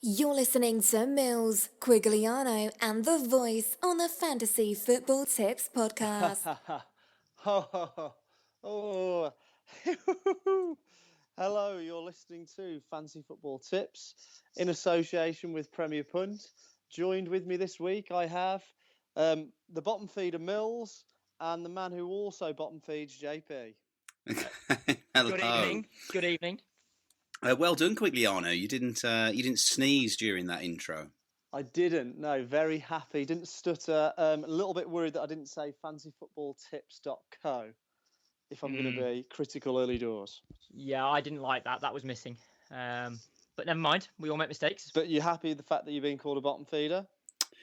You're listening to Mills, Quigliano, and The Voice on the Fantasy Football Tips podcast. Oh, hello, you're listening to Fantasy Football Tips in association with Premier Punt. Joined with me this week, I have the bottom feeder Mills and the man who also bottom feeds JP. Hello. Good evening. Well done, Quigliano. You didn't sneeze during that intro. I didn't. No, very happy. Didn't stutter. A little bit worried that I didn't say fantasyfootballtips.co. If I'm going to be critical early doors. Yeah, I didn't like that. That was missing. But never mind. We all make mistakes. But you happy with the fact that you're being called a bottom feeder?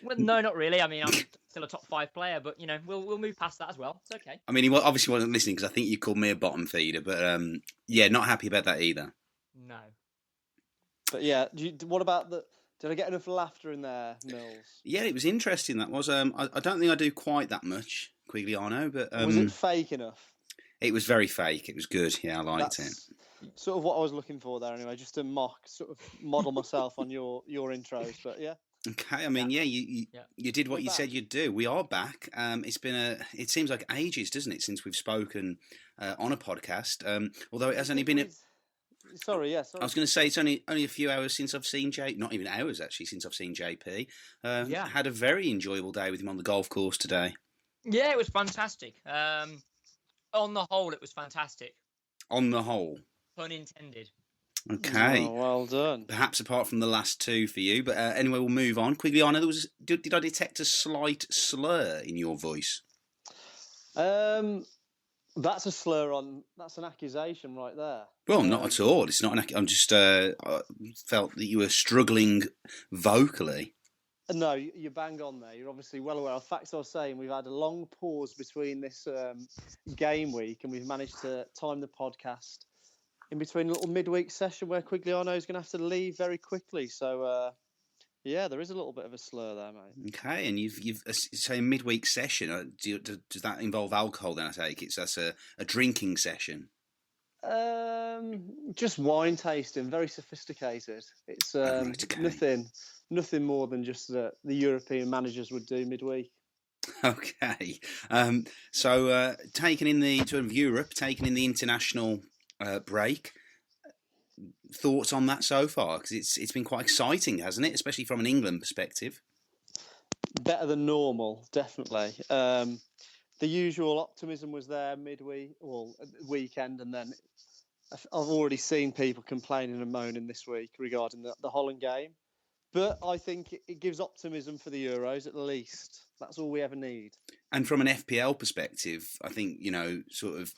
Well, no, not really. I mean, I'm still a top 5 player, but you know, we'll move past that as well. It's okay. I mean, he obviously wasn't listening because I think you called me a bottom feeder, but yeah, not happy about that either. No. But yeah, what about the? Did I get enough laughter in there, Mills? Yeah, it was interesting. That was. I don't think I do quite that much, Quigliano, but was it fake enough? It was very fake. It was good. Yeah, I liked it. Sort of what I was looking for there, anyway. Just to model myself on your intros. But yeah. Okay, I mean, yeah, you did what you said you'd do. We are back. It seems like ages, doesn't it, since we've spoken on a podcast? Although it has only been. Sorry. I was going to say it's only a few hours since I've seen not even hours actually, since I've seen JP. Had a very enjoyable day with him on the golf course today. Yeah, it was fantastic. On the whole, it was fantastic. On the whole. Pun intended. Okay. Oh, well done. Perhaps apart from the last two for you, but anyway, we'll move on. Quigliano, did I detect a slight slur in your voice? That's a slur that's an accusation right there. Well, not at all. It's not I'm just I felt that you were struggling vocally. No, you're bang on there. You're obviously well aware. In fact, I was saying we've had a long pause between this game week, and we've managed to time the podcast in between a little midweek session where Quigliano is going to have to leave very quickly. So, yeah, there is a little bit of a slur there, mate. Okay, and you've say a midweek session. Does that involve alcohol? Then I take it. So that's a drinking session. Just wine tasting, very sophisticated. It's okay. nothing more than just the European managers would do midweek. Okay, so taken in the tour of Europe, taken in the international break. Thoughts on that so far? Because it's been quite exciting, hasn't it? Especially from an England perspective. Better than normal, definitely. The usual optimism was there weekend, and then I've already seen people complaining and moaning this week regarding the Holland game. But I think it gives optimism for the Euros at least. That's all we ever need. And from an FPL perspective, I think, sort of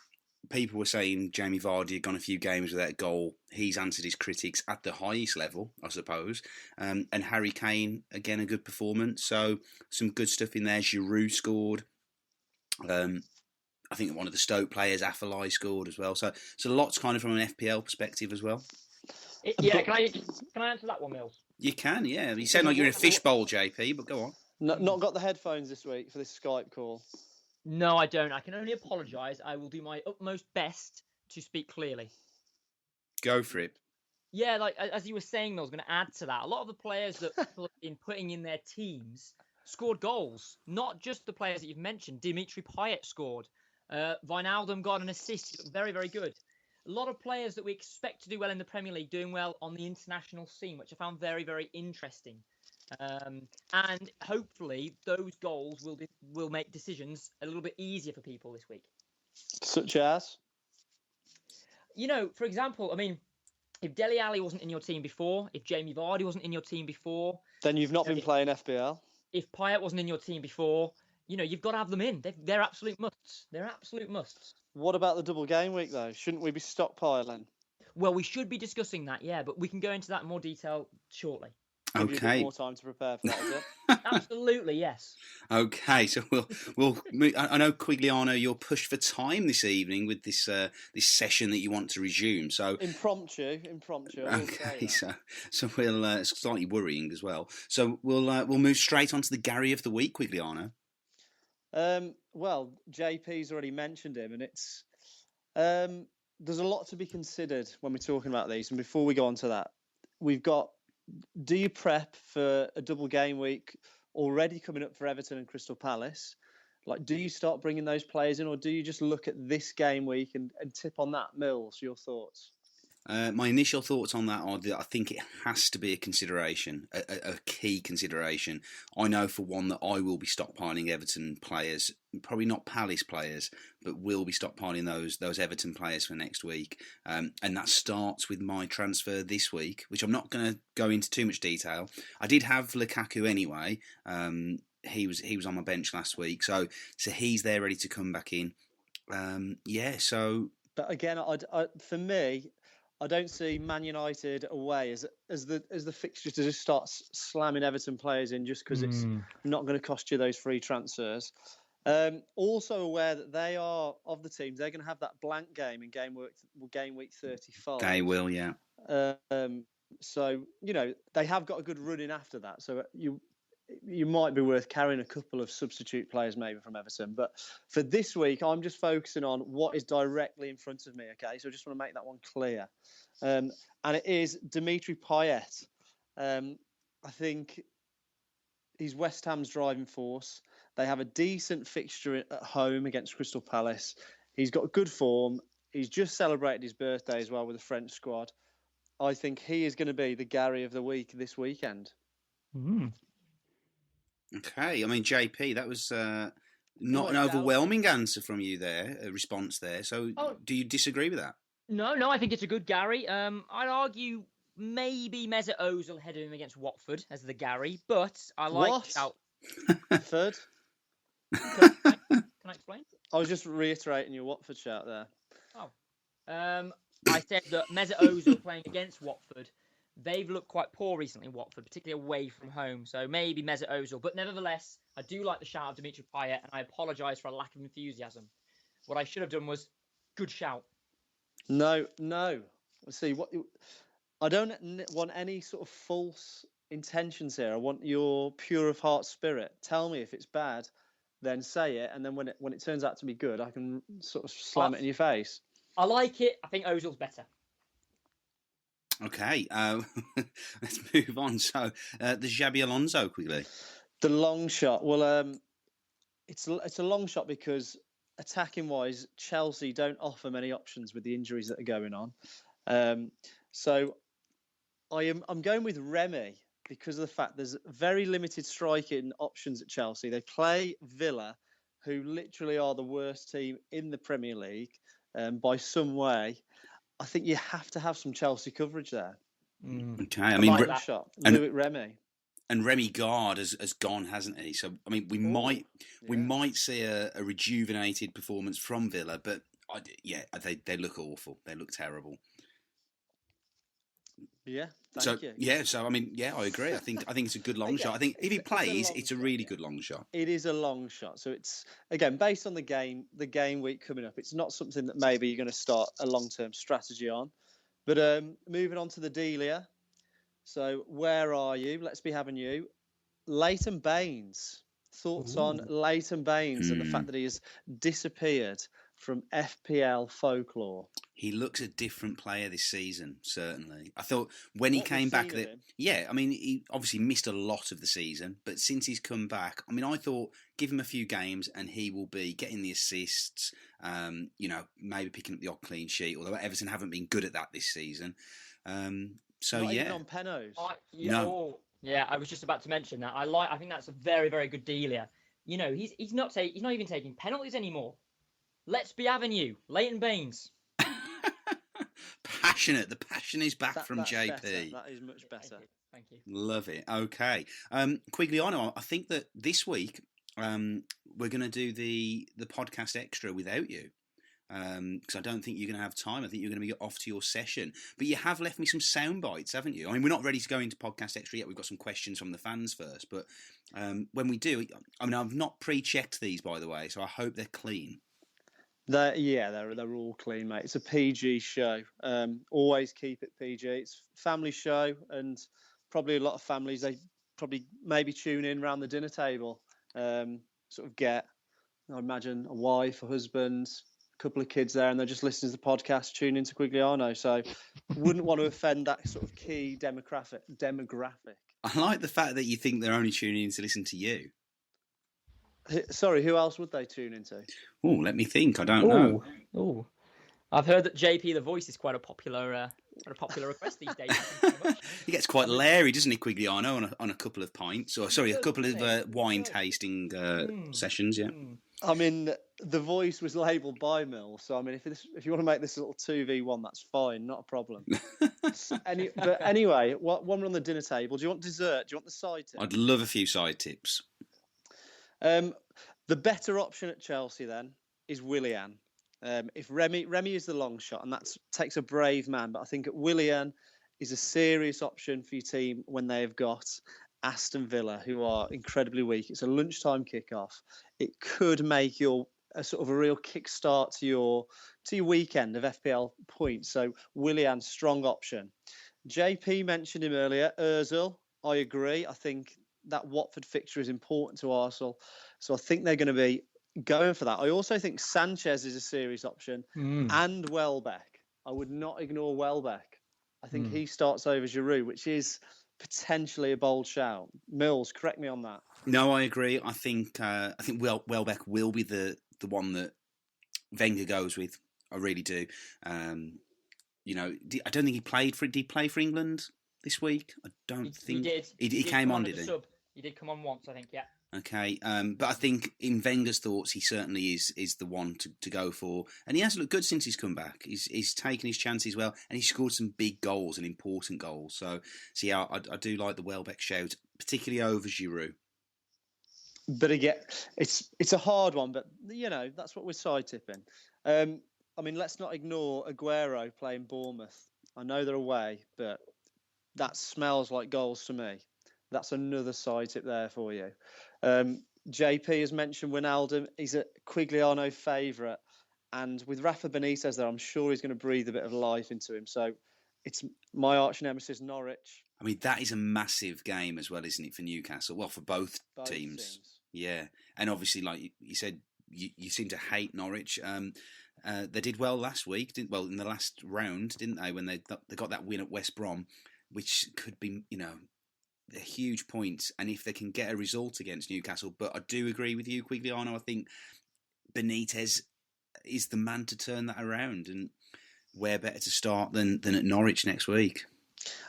people were saying Jamie Vardy had gone a few games without a goal. He's answered his critics at the highest level, I suppose. And Harry Kane, again, a good performance. So some good stuff in there. Giroud scored. I think one of the Stoke players, Afellay, scored as well. So lots kind of from an FPL perspective as well. Yeah, can I answer that one, Mills? You can, yeah. You sound like you're in a fishbowl, JP, but go on. Not got the headphones this week for this Skype call. No, I don't. I can only apologise. I will do my utmost best to speak clearly. Go for it. Yeah, like as you were saying, Mills, going to add to that. A lot of the players that people have been putting in their teams scored goals. Not just the players that you've mentioned. Dimitri Payet scored. Wijnaldum got an assist. Very, very good. A lot of players that we expect to do well in the Premier League doing well on the international scene, which I found very, very interesting. And hopefully those goals will make decisions a little bit easier for people this week. Such as? For example, I mean, if Dele Alli wasn't in your team before, if Jamie Vardy wasn't in your team before... Then you've not been playing FPL. If Payet wasn't in your team before, you've got to have them in. They're absolute musts. They're absolute musts. What about the double game week, though? Shouldn't we be stockpiling? Well, we should be discussing that, yeah, but we can go into that in more detail shortly. Give you a bit more time to prepare for that, is it? Absolutely, yes. Okay, so we'll. I know Quigliano, you're pushed for time this evening with this session that you want to resume. So impromptu. Okay, so we'll. It's slightly worrying as well. So we'll move straight on to the Gary of the week, Quigliano. Well, JP's already mentioned him, and it's there's a lot to be considered when we're talking about these. And before we go on to that, we've got do you prep for a double game week already coming up for Everton and Crystal Palace? Like, do you start bringing those players in, or do you just look at this game week and tip on that? Mills, your thoughts? My initial thoughts on that are that I think it has to be a consideration, a key consideration. I know for one that I will be stockpiling Everton players, probably not Palace players, but will be stockpiling those Everton players for next week. And that starts with my transfer this week, which I'm not going to go into too much detail. I did have Lukaku anyway. He was on my bench last week, so he's there ready to come back in. So. But again, for me, I don't see Man United away as the fixture to just start slamming Everton players in just because it's not going to cost you those free transfers. Also aware that they are, of the teams, they're going to have that blank game in game week 35. They will, yeah. So they have got a good run in after that. So you might be worth carrying a couple of substitute players maybe from Everton. But for this week, I'm just focusing on what is directly in front of me, okay? So I just want to make that one clear. And it is Dimitri Payet. I think he's West Ham's driving force. They have a decent fixture at home against Crystal Palace. He's got good form. He's just celebrated his birthday as well with the French squad. I think he is going to be the Gary of the week this weekend. Okay, I mean, JP, that was not an overwhelming answer from you there, a response there. So do you disagree with that? No, I think it's a good Gary. I'd argue maybe Mesut Ozil headed him against Watford as the Gary, but I like shout. Third? Can I explain? I was just reiterating your Watford shout there. I said that Mesut Ozil playing against Watford, they've looked quite poor recently, Watford, particularly away from home. So maybe Mesut Ozil. But nevertheless, I do like the shout of Dimitri Payet, and I apologise for a lack of enthusiasm. What I should have done was good shout. No. See, I don't want any sort of false intentions here. I want your pure of heart spirit. Tell me if it's bad, then say it, and then when it turns out to be good, I can sort of slam it in your face. I like it. I think Ozil's better. Okay, let's move on. So, the Xabi Alonso quickly. The long shot. Well, it's a long shot because attacking wise, Chelsea don't offer many options with the injuries that are going on. So I'm going with Remy because of the fact there's very limited striking options at Chelsea. They play Villa, who literally are the worst team in the Premier League by some way. I think you have to have some Chelsea coverage there. Okay, I mean, Louis Remy. And Remy Gard has gone, hasn't he? So I mean, we might see a rejuvenated performance from Villa, but they look awful. They look terrible. Yeah, thank you. Yeah, so I mean, I agree. I think it's a good long shot. I think if he plays, it's a really good long shot. It is a long shot. So it's, again, based on the game week coming up, it's not something that maybe you're going to start a long-term strategy on. But moving on to the Delia. So where are you? Let's be having you. Leighton Baines. Thoughts on Leighton Baines and the fact that he has disappeared from FPL folklore? He looks a different player this season, certainly. I thought when he came back, I mean, he obviously missed a lot of the season, but since he's come back, I mean, I thought give him a few games and he will be getting the assists, maybe picking up the odd clean sheet, although Everton haven't been good at that this season. Not even on penos. No. Yeah, I was just about to mention that. I think that's a very, very good deal here. You know, he's not even taking penalties anymore. Let's be having you, Leighton Baines. Passionate. The passion is back from JP. Better. That is much better. Thank you. Love it. Okay. Quigliano, I think that this week we're going to do the podcast extra without you. Because I don't think you're going to have time. I think you're going to be off to your session. But you have left me some sound bites, haven't you? I mean, we're not ready to go into podcast extra yet. We've got some questions from the fans first. But when we do, I mean, I've not pre-checked these, by the way, so I hope they're clean. They're all clean, mate. It's a PG show. Always keep it PG. It's a family show, and probably a lot of families, they probably maybe tune in around the dinner table. Sort of get, I imagine, a wife, a husband, couple of kids there, and they're just listening to the podcast, tune into Quigliano. So wouldn't want to offend that sort of key demographic. I like the fact that you think they're only tuning in to listen to you. Sorry, who else would they tune into? Oh, let me think. I don't know. Oh, I've heard that JP the Voice is quite a popular request these days. Thank you very much. He gets quite leery, doesn't he, Quigliano, on a couple of pints, or sorry, a couple of wine tasting sessions. Yeah. I mean, the Voice was labelled by Mill, so I mean, if you want to make this a little 2v1, that's fine, not a problem. But anyway, when we're on the dinner table, do you want dessert? Do you want the side tip? I'd love a few side tips. The better option at Chelsea then is Willian. If Remy is the long shot, and that takes a brave man, but I think Willian is a serious option for your team when they have got Aston Villa, who are incredibly weak. It's a lunchtime kickoff. It could make a sort of a real kickstart to your weekend of FPL points. So Willian, strong option. JP mentioned him earlier. Ozil, I agree. I think that Watford fixture is important to Arsenal, so I think they're going to be going for that. I also think Sanchez is a serious option, and Welbeck. I would not ignore Welbeck. I think he starts over Giroud, which is potentially a bold shout. Mills, correct me on that. No, I agree. I think Welbeck will be the one that Wenger goes with. I really do. I don't think he played for. Did he play for England this week? I don't think he did. He came on, did he? Sub. He did come on once, I think. Yeah. Okay, but I think in Wenger's thoughts, he certainly is the one to go for, and he has looked good since he's come back. He's taken his chances well, and he's scored some big goals and important goals. So yeah, I do like the Welbeck shout, particularly over Giroud. But again, it's a hard one, but that's what we're side tipping. I mean, let's not ignore Aguero playing Bournemouth. I know they're away, but that smells like goals to me. That's another side tip there for you. JP has mentioned Wijnaldum. He's a Quigliano favourite. And with Rafa Benitez there, I'm sure he's going to breathe a bit of life into him. So it's my arch nemesis, Norwich. I mean, that is a massive game as well, isn't it, for Newcastle? Well, for both teams. Yeah. And obviously, like you said, you seem to hate Norwich. They did well last week, in the last round, didn't they, when they got that win at West Brom, which could be, a huge point, and if they can get a result against Newcastle. But I do agree with you, Quigliano. I think Benitez is the man to turn that around, and where better to start than at Norwich next week.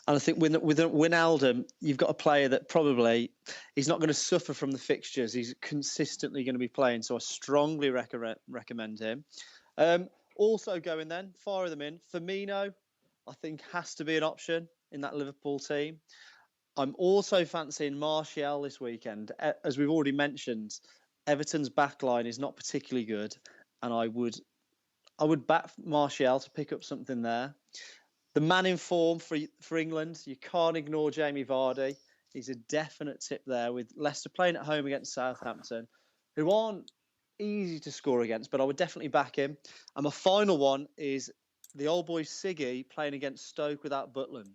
And I think with Wijnaldum, you've got a player that probably he's not going to suffer from the fixtures. He's consistently going to be playing, so I strongly recommend him. Also going then, fire them in. Firmino, I think, has to be an option in that Liverpool team. I'm also fancying Martial this weekend. As we've already mentioned, Everton's backline is not particularly good, and I would back Martial to pick up something there. The man in form for England, you can't ignore Jamie Vardy. He's a definite tip there, with Leicester playing at home against Southampton, who aren't easy to score against, but I would definitely back him. And my final one is the old boy Siggy playing against Stoke without Butland.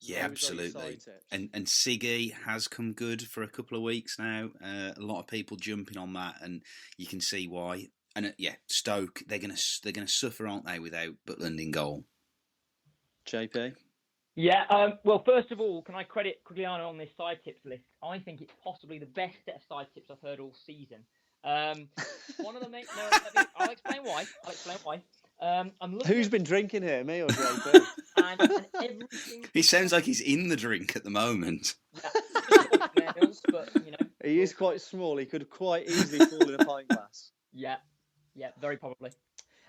Yeah, absolutely. And Siggy has come good for a couple of weeks now. A lot of people jumping on that, and you can see why. And Stoke, they're gonna suffer, aren't they, without Butland in goal? JP. Yeah. Well, first of all, can I credit Quigliano on this side tips list? I think it's possibly the best set of side tips I've heard all season. One of them. I'll explain why. Who's been drinking here, me or JP? and everything. He sounds like he's in the drink at the moment. Yeah, but, he is quite small. He could quite easily fall in a pint glass. Yeah, very probably.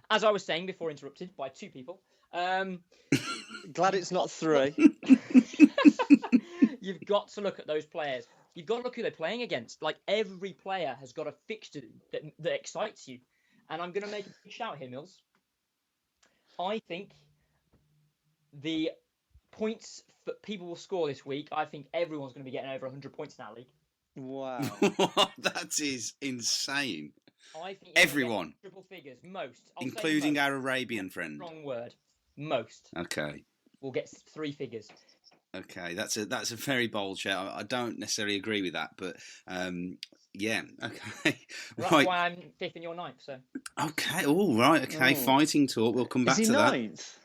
As I was saying before, interrupted by two people. Glad it's not three. You've got to look at those players. You've got to look who they're playing against. Like, every player has got a fixture that excites you. And I'm going to make a big shout here, Mills. I think the points that people will score this week, I think everyone's going to be getting over 100 points in our league. Wow. That is insane. I think everyone. Triple figures, most. Including most. Our Arabian friend. Wrong word. Most. Okay. We'll get 3 figures. Okay, that's a very bold shout. I don't necessarily agree with that, but Yeah. Okay. That's Right. why I'm 5th and you're 9th. So Okay. All right. Okay. Fighting talk. We'll come Is back he to that. ninth?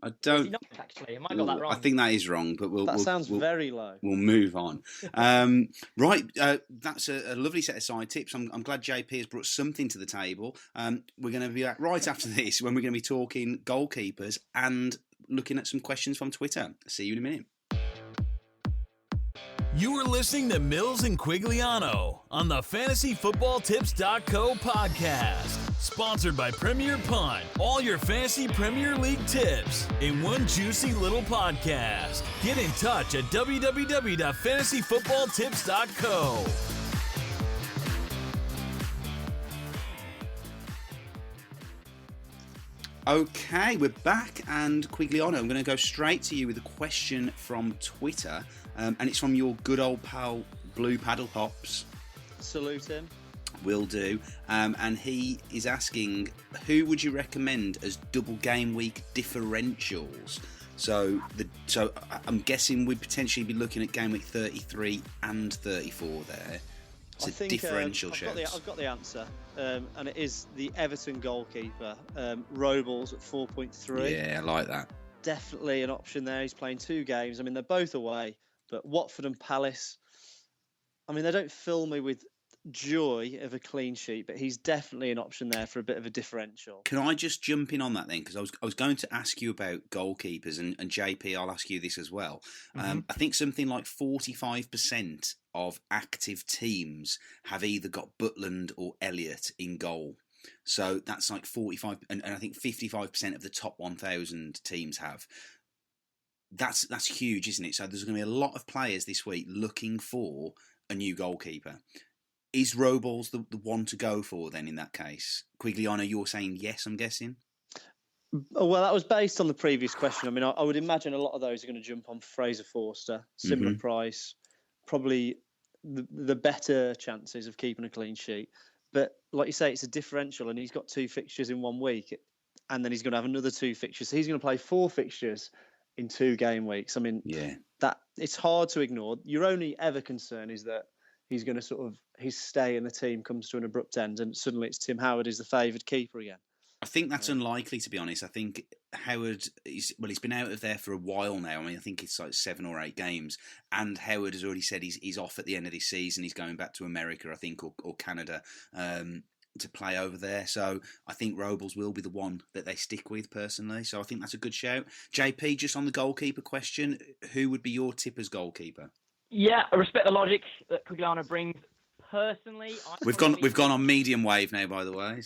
I is he don't. 9th actually? I might have got that wrong. I think that is wrong, but That sounds very low. We'll move on. Right, that's a lovely set of side tips. I'm glad JP has brought something to the table. We're going to be back right after this when we're going to be talking goalkeepers and looking at some questions from Twitter. See you in a minute. You are listening to Mills and Quigliano on the FantasyFootballTips.co podcast. Sponsored by Premier Punt. All your fantasy Premier League tips in one juicy little podcast. Get in touch at www.fantasyfootballtips.co. Okay, we're back, and Quigliano, I'm going to go straight to you with a question from Twitter, and it's from your good old pal Blue Paddle Pops. Salute him. Will do. And he is asking, who would you recommend as double game week differentials? So I'm guessing we'd potentially be looking at game week 33 and 34 there. It's I a think, differential shout. I've got the answer, and it is the Everton goalkeeper, Robles at 4.3. Yeah, I like that. Definitely an option there. He's playing 2 games. I mean, they're both away, but Watford and Palace, I mean, they don't fill me with joy of a clean sheet, but he's definitely an option there for a bit of a differential. Can I just jump in on that then? Because I was going to ask you about goalkeepers, and JP, I'll ask you this as well. I think something like 45% of active teams have either got Butland or Elliott in goal. So that's like 45, and I think 55% of the top 1,000 teams have. That's huge, isn't it? So there's going to be a lot of players this week looking for a new goalkeeper. Is Robles the one to go for then in that case? Quigliano, you're saying yes, I'm guessing? Well, that was based on the previous question. I mean, I would imagine a lot of those are going to jump on Fraser Forster, similar price, probably the better chances of keeping a clean sheet. But like you say, it's a differential, and he's got 2 fixtures in 1 week, and then he's going to have another 2 fixtures. So he's going to play 4 fixtures in 2 game weeks. I mean, that it's hard to ignore. Your only ever concern is that he's going to sort of, his stay in the team comes to an abrupt end, and suddenly it's Tim Howard is the favoured keeper again. I think that's unlikely, to be honest. I think Howard he's been out of there for a while now. I mean, I think it's like 7 or 8 games, and Howard has already said he's off at the end of this season. He's going back to America, I think, or Canada, to play over there. So I think Robles will be the one that they stick with personally. So I think that's a good shout. JP, just on the goalkeeper question, who would be your tip as goalkeeper? Yeah, I respect the logic that Quigliano brings. Personally, we've gone on medium wave now, by the way.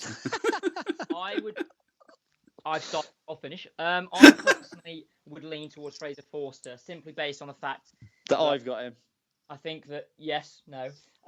I'll finish. I personally would lean towards Fraser Forster simply based on the fact that I've got him. I think that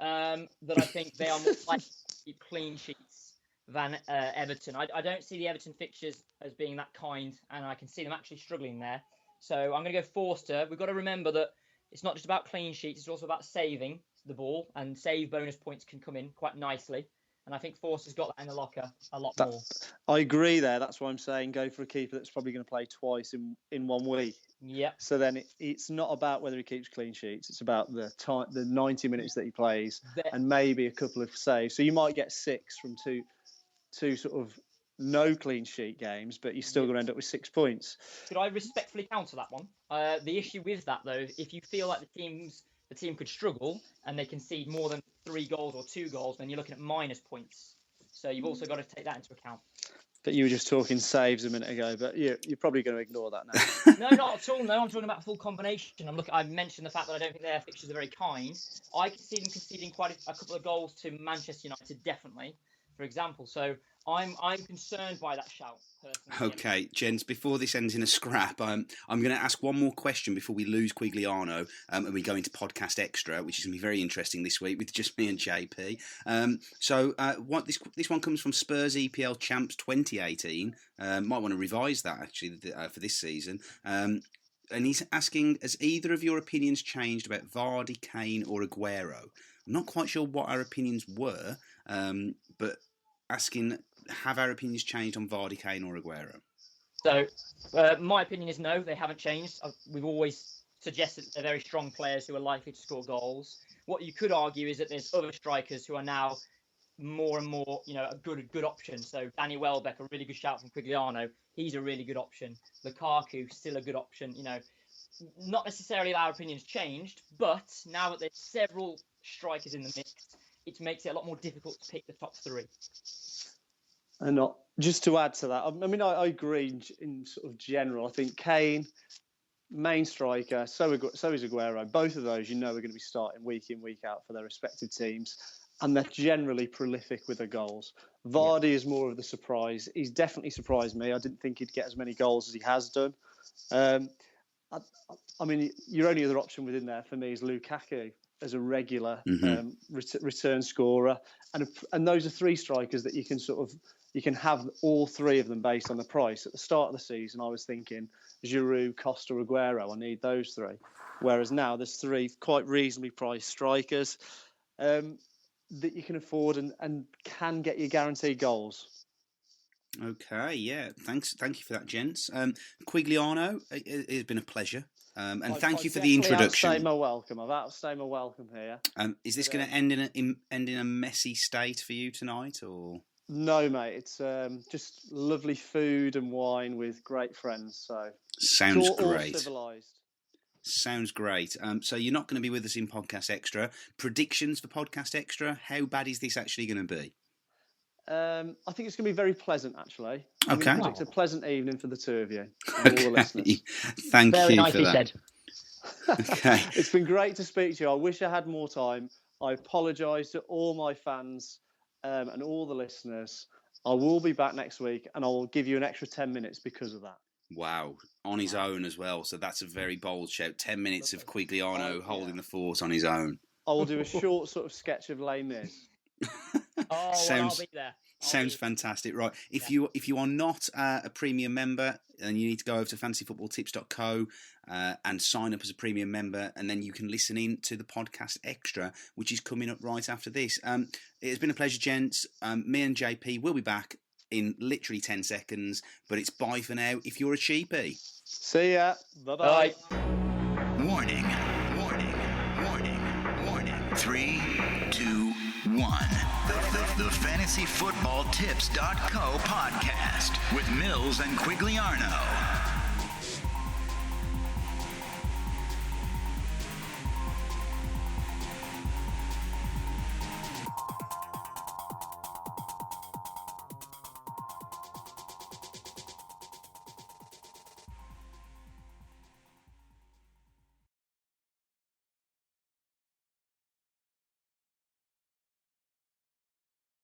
that I think they are more likely to keep clean sheets than Everton. I don't see the Everton fixtures as being that kind, and I can see them actually struggling there. So I'm going to go Forster. We've got to remember that it's not just about clean sheets, it's also about saving the ball, and save bonus points can come in quite nicely. And I think Forster's got that in the locker a lot more. I agree there. That's why I'm saying go for a keeper that's probably going to play twice in 1 week. Yeah. So then it's not about whether he keeps clean sheets. It's about the 90 minutes that he plays and maybe a couple of saves. So you might get 6 from two sort of no clean sheet games, but you're still going to end up with 6 points. Could I respectfully counter that one? The issue with that, though, if you feel like the team could struggle and they concede more than 3 goals or 2 goals, then you're looking at minus points. So you've also got to take that into account. But you were just talking saves a minute ago, but you're probably going to ignore that now. No, not at all. No, I'm talking about a full combination. I mentioned the fact that I don't think their fixtures are very kind. I can see them conceding quite a couple of goals to Manchester United, definitely, for example. So I'm concerned by that shout, personally. Okay, gents, before this ends in a scrap, I'm going to ask one more question before we lose Quigliano and we go into podcast extra, which is going to be very interesting this week with just me and JP. This one comes from Spurs EPL Champs 2018. Might want to revise that, actually, for this season. And he's asking, has either of your opinions changed about Vardy, Kane or Aguero? I'm not quite sure what our opinions were, but asking, have our opinions changed on Vardy, Kane or Aguero? So, my opinion is no, they haven't changed. We've always suggests that they're very strong players who are likely to score goals. What you could argue is that there's other strikers who are now more and more, a good option. So Danny Welbeck, a really good shout from Quigliano. He's a really good option. Lukaku, still a good option. Not necessarily our opinions changed, but now that there's several strikers in the mix, it makes it a lot more difficult to pick the top 3. And just to add to that, I mean, I agree in sort of general. I think Kane, main striker, so is Aguero. Both of those, are going to be starting week in, week out for their respective teams. And they're generally prolific with their goals. Vardy is more of the surprise. He's definitely surprised me. I didn't think he'd get as many goals as he has done. I mean, your only other option within there for me is Lukaku as a regular return scorer. And those are 3 strikers that you can have all 3 of them based on the price. At the start of the season, I was thinking Giroud, Costa, Aguero. I need those 3. Whereas now there's 3 quite reasonably priced strikers that you can afford and can get you guaranteed goals. Okay, yeah. Thank you for that, gents. Quigliano, it has been a pleasure. And thank you for the introduction. I've outstayed my welcome here. Is this going to end in a messy state for you tonight, or? No, mate. It's just lovely food and wine with great friends. So sounds all great. Civilized. Sounds great. So you're not going to be with us in Podcast Extra. Predictions for Podcast Extra? How bad is this actually going to be? I think it's going to be very pleasant, actually. Okay. It's a pleasant evening for the 2 of you. And all the listeners. Thank very you nicely for that. said. Okay. It's been great to speak to you. I wish I had more time. I apologise to all my fans and all the listeners. I will be back next week, and I will give you an extra 10 minutes because of that. Wow, on his own as well. So that's a very bold shout. 10 minutes of Quigliano holding the fort on his own. I will do a short sort of sketch of Les Mis. I'll be there. Sounds fantastic. Right. If you are not a premium member, then you need to go over to fantasyfootballtips.co and sign up as a premium member, and then you can listen in to the Podcast Extra, which is coming up right after this. It has been a pleasure, gents. Me and JP will be back in literally 10 seconds, but it's bye for now if you're a cheapie. See ya. Bye-bye. Bye. Warning, warning, warning, warning. 3, 2, 1. The FantasyFootballTips.co podcast with Mills and Quigliano.